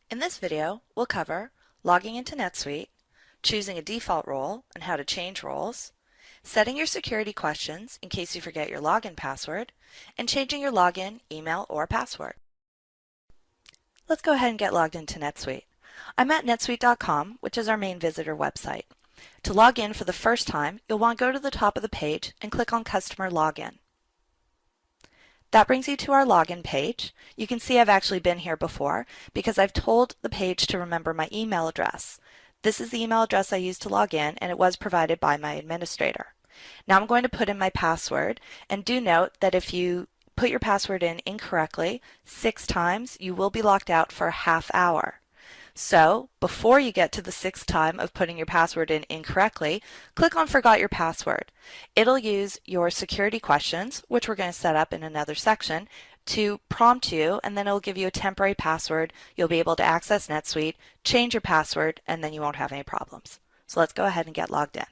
In this video, we'll cover logging into NetSuite, choosing a default role and how to change roles, setting your security questions in case you forget your login password, and changing your login, email, or password. Let's go ahead and get logged into NetSuite. I'm at netsuite.com, which is our main visitor website. To log in for the first time, you'll want to go to the top of the page and click on Customer Login. That brings you to our login page. You can see I've actually been here before because I've told the page to remember my email address. This is the email address I used to log in, and it was provided by my administrator. Now I'm going to put in my password, and do note that if you put your password in incorrectly 6 times, you will be locked out for a half hour. So, before you get to the 6th time of putting your password in incorrectly, click on Forgot Your Password. It'll use your security questions, which we're going to set up in another section, to prompt you, and then it'll give you a temporary password. You'll be able to access NetSuite, change your password, and then you won't have any problems. So let's go ahead and get logged in.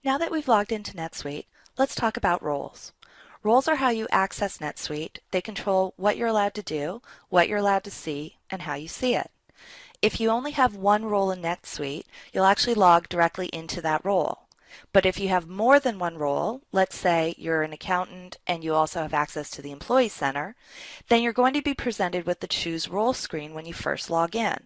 Now that we've logged into NetSuite, let's talk about roles. Roles are how you access NetSuite. They control what you're allowed to do, what you're allowed to see, and how you see it. If you only have one role in NetSuite, you'll actually log directly into that role. But if you have more than one role, let's say you're an accountant and you also have access to the Employee Center, then you're going to be presented with the Choose Role screen when you first log in.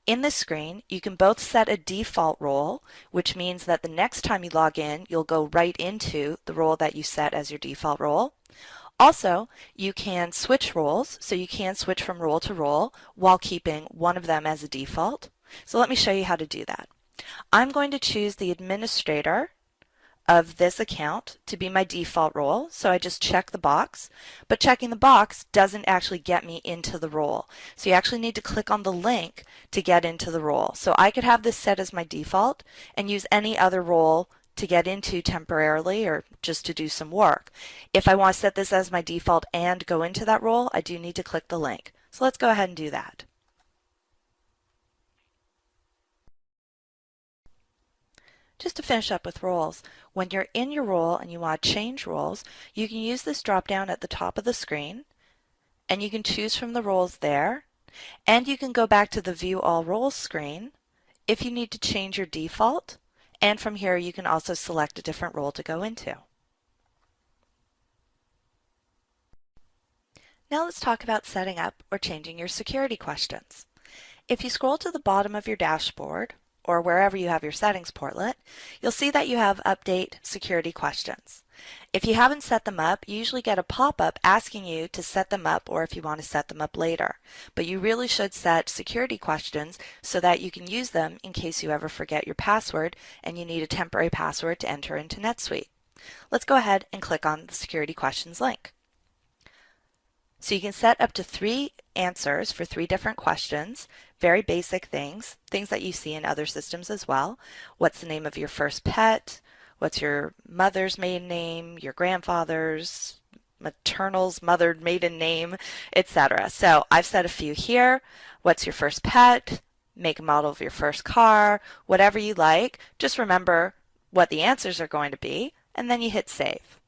In this screen, you can both set a default role, which means that the next time you log in, you'll go right into the role that you set as your default role. Also, you can switch roles, so you can switch from role to role while keeping one of them as a default. So let me show you how to do that. I'm going to choose the administrator of this account to be my default role, so I just check the box, but checking the box doesn't actually get me into the role. So you actually need to click on the link to get into the role. So I could have this set as my default and use any other role to get into temporarily or just to do some work. If I want to set this as my default and go into that role, I do need to click the link. So let's go ahead and do that. Just to finish up with roles, when you're in your role and you want to change roles, you can use this drop down at the top of the screen, and you can choose from the roles there, and you can go back to the View All Roles screen if you need to change your default, and from here you can also select a different role to go into. Now let's talk about setting up or changing your security questions. If you scroll to the bottom of your dashboard, or wherever you have your settings portlet, you'll see that you have Update Security Questions. If you haven't set them up, you usually get a pop-up asking you to set them up or if you want to set them up later. But you really should set security questions so that you can use them in case you ever forget your password and you need a temporary password to enter into NetSuite. Let's go ahead and click on the Security Questions link. So you can set up to 3 answers for 3 different questions, very basic things that you see in other systems as well. What's the name of your first pet? What's your mother's maiden name? Your grandfather's, maternal's mothered maiden name, etc. So I've set a few here. What's your first pet? Make and model of your first car, whatever you like. Just remember what the answers are going to be, and then you hit save.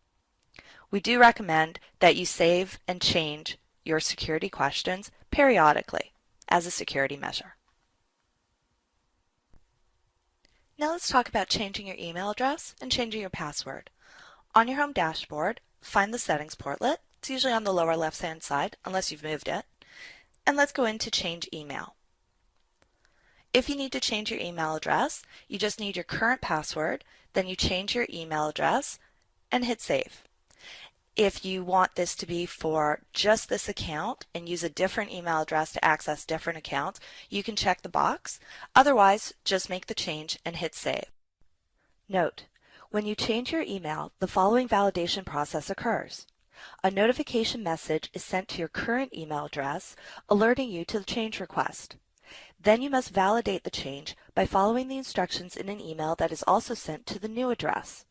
We do recommend that you save and change your security questions periodically as a security measure. Now let's talk about changing your email address and changing your password. On your home dashboard, find the settings portlet. It's usually on the lower left-hand side, unless you've moved it. And let's go into Change Email. If you need to change your email address, you just need your current password, then you change your email address and hit Save. If you want this to be for just this account and use a different email address to access different accounts, you can check the box. Otherwise, just make the change and hit Save. Note, when you change your email, the following validation process occurs. A notification message is sent to your current email address, alerting you to the change request. Then you must validate the change by following the instructions in an email that is also sent to the new address.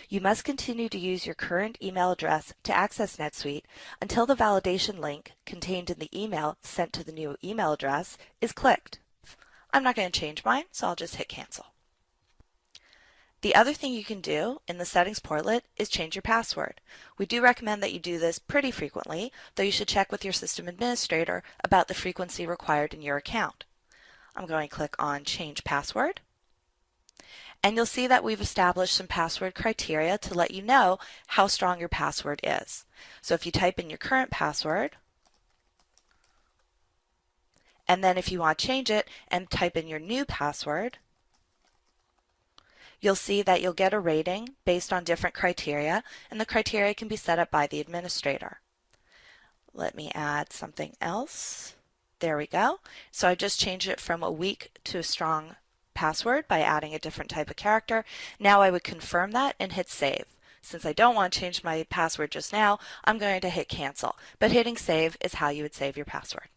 You must continue to use your current email address to access NetSuite until the validation link contained in the email sent to the new email address is clicked. I'm not going to change mine, so I'll just hit cancel. The other thing you can do in the settings portlet is change your password. We do recommend that you do this pretty frequently, though you should check with your system administrator about the frequency required in your account. I'm going to click on Change Password. And you'll see that we've established some password criteria to let you know how strong your password is. So if you type in your current password, and then if you want to change it and type in your new password, you'll see that you'll get a rating based on different criteria, and the criteria can be set up by the administrator. Let me add something else. There we go. So I just changed it from a weak to a strong password by adding a different type of character. Now I would confirm that and hit save. Since I don't want to change my password just now, I'm going to hit cancel. But hitting save is how you would save your password.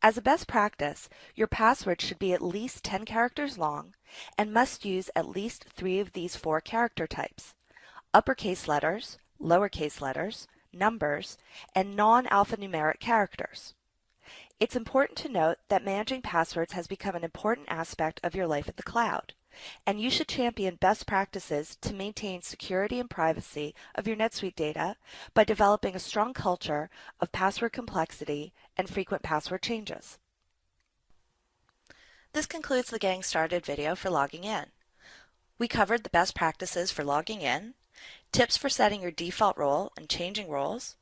As a best practice, your password should be at least 10 characters long and must use at least 3 of these 4 character types: uppercase letters, lowercase letters, numbers, and non-alphanumeric characters. It's important to note that managing passwords has become an important aspect of your life in the cloud, and you should champion best practices to maintain security and privacy of your NetSuite data by developing a strong culture of password complexity and frequent password changes. This concludes the Getting Started video for logging in. We covered the best practices for logging in, tips for setting your default role and changing roles,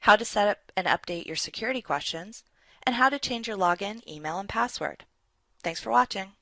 how to set up and update your security questions, and how to change your login, email, and password. Thanks for watching.